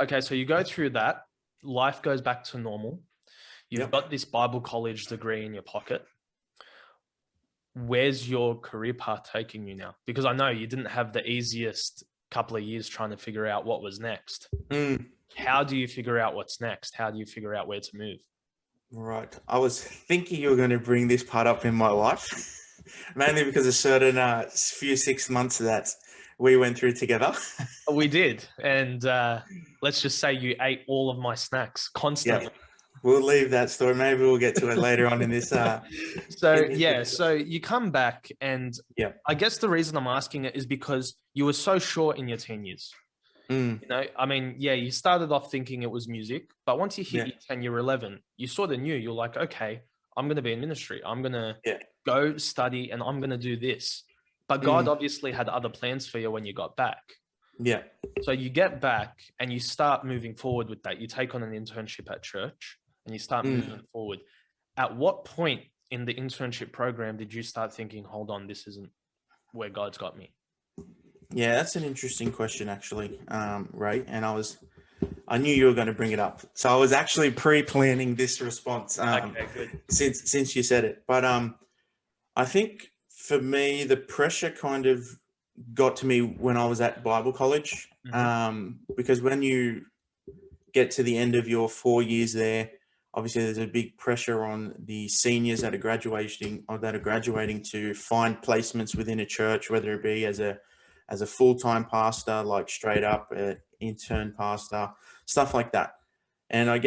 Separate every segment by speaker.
Speaker 1: okay, so you go through that, life goes back to normal. You've
Speaker 2: Yep.
Speaker 1: got this Bible college degree in your pocket. Where's your career path taking you now? Because I know you didn't have the easiest couple of years trying to figure out what was next. How do you figure out what's next? How do you figure out where to move?
Speaker 2: Right. I was thinking you were going to bring this part up in my life, mainly because of certain few 6 months that we went through together.
Speaker 1: We did. And let's just say you ate all of my snacks constantly.
Speaker 2: Yeah. We'll leave that story. Maybe we'll get to it later on in this.
Speaker 1: So you come back, and
Speaker 2: Yeah.
Speaker 1: I guess the reason I'm asking it is because you were so short in your teen years. You know, I mean, yeah, you started off thinking it was music, but once you hit
Speaker 2: Yeah.
Speaker 1: year 10, year 11, you sort of knew. You're like, okay, I'm going to be in ministry. I'm going to
Speaker 2: Yeah.
Speaker 1: go study and I'm going to do this. But God obviously had other plans for you when you got back.
Speaker 2: Yeah.
Speaker 1: So you get back and you start moving forward with that. You take on an internship at church and you start moving forward. At what point in the internship program did you start thinking, hold on, this isn't where God's got me?
Speaker 2: Yeah, that's an interesting question, actually, Ray. And I knew you were going to bring it up, so I was actually pre-planning this response.
Speaker 1: Okay, good.
Speaker 2: Since you said it, but I think for me the pressure kind of got to me when I was at Bible college, because when you get to the end of your 4 years there, obviously there's a big pressure on the seniors that are graduating to find placements within a church, whether it be as a full-time pastor, like straight up intern pastor, stuff like that. And I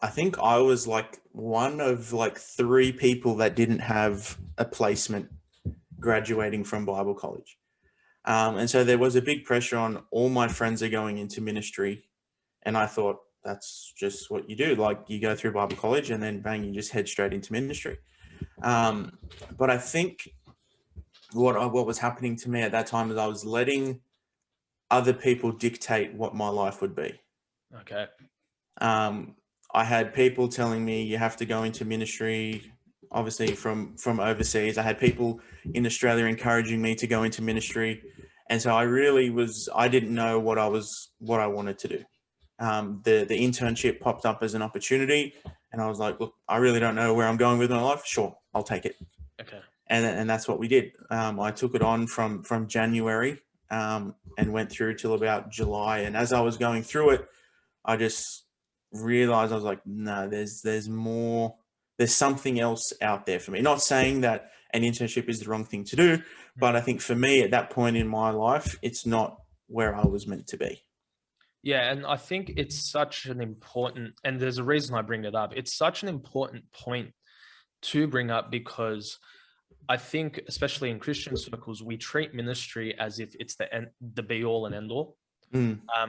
Speaker 2: think I was like one of like 3 people that didn't have a placement graduating from Bible college. And so there was a big pressure on all my friends are going into ministry. And I thought, that's just what you do. Like, you go through Bible college and then bang, you just head straight into ministry. But I think what was happening to me at that time is I was letting other people dictate what my life would be.
Speaker 1: Okay.
Speaker 2: I had people telling me you have to go into ministry, obviously from overseas. I had people in Australia encouraging me to go into ministry. And so I didn't know what I wanted to do. The internship popped up as an opportunity, and I was like, look, I really don't know where I'm going with my life. Sure, I'll take it.
Speaker 1: Okay.
Speaker 2: And that's what we did. I took it on from January and went through till about July. And as I was going through it, I just realized, I was like, no, there's more. There's something else out there for me. Not saying that an internship is the wrong thing to do, but I think for me at that point in my life, it's not where I was meant to be.
Speaker 1: Yeah, and I think it's such an important, and there's a reason I bring it up. It's such an important point to bring up because I think, especially in Christian circles, we treat ministry as if it's the be all and end all,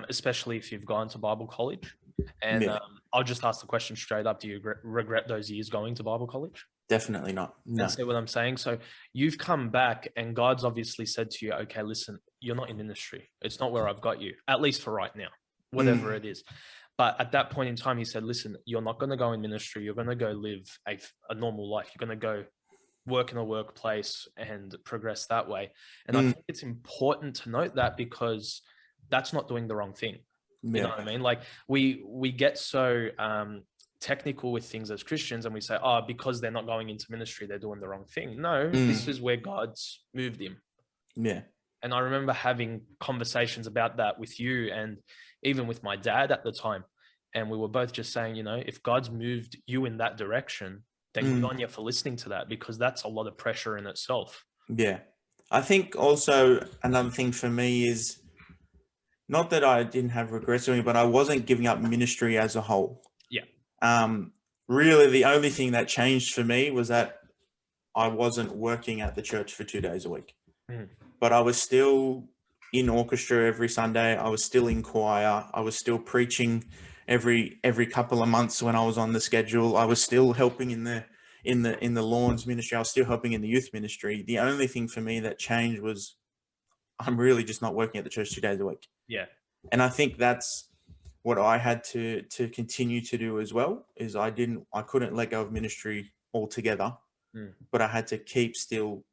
Speaker 1: especially if you've gone to Bible college. And
Speaker 2: Yeah.
Speaker 1: I'll just ask the question straight up: do you regret those years going to Bible college?
Speaker 2: Definitely not. No.
Speaker 1: See what I'm saying? So you've come back and God's obviously said to you, okay, listen, you're not in ministry. It's not where I've got you, at least for right now, whatever it is. But at that point in time, he said, listen, you're not going to go in ministry. You're going to go live a normal life. You're going to go work in a workplace and progress that way. And I think it's important to note that because that's not doing the wrong thing. You know what I mean? Like we get so technical with things as Christians and we say, oh, because they're not going into ministry, they're doing the wrong thing. No, this is where God's moved him.
Speaker 2: Yeah.
Speaker 1: And I remember having conversations about that with you and even with my dad at the time. And we were both just saying, you know, if God's moved you in that direction, then good on you for listening to that, because that's a lot of pressure in itself.
Speaker 2: Yeah. I think also another thing for me is not that I didn't have regrets doing it, but I wasn't giving up ministry as a whole.
Speaker 1: Yeah.
Speaker 2: Really, the only thing that changed for me was that I wasn't working at the church for 2 days a week. But I was still in orchestra every Sunday. I was still in choir. I was still preaching every couple of months when I was on the schedule. I was still helping in the Lawns ministry. I was still helping in the youth ministry. The only thing for me that changed was I'm really just not working at the church 2 days a week.
Speaker 1: Yeah.
Speaker 2: And I think that's what I had to continue to do as well, is I couldn't let go of ministry altogether, but I had to keep still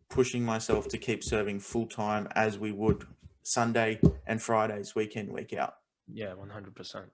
Speaker 2: pushing myself to keep serving full time as we would Sunday and Fridays, week in, week out.
Speaker 1: Yeah, 100%.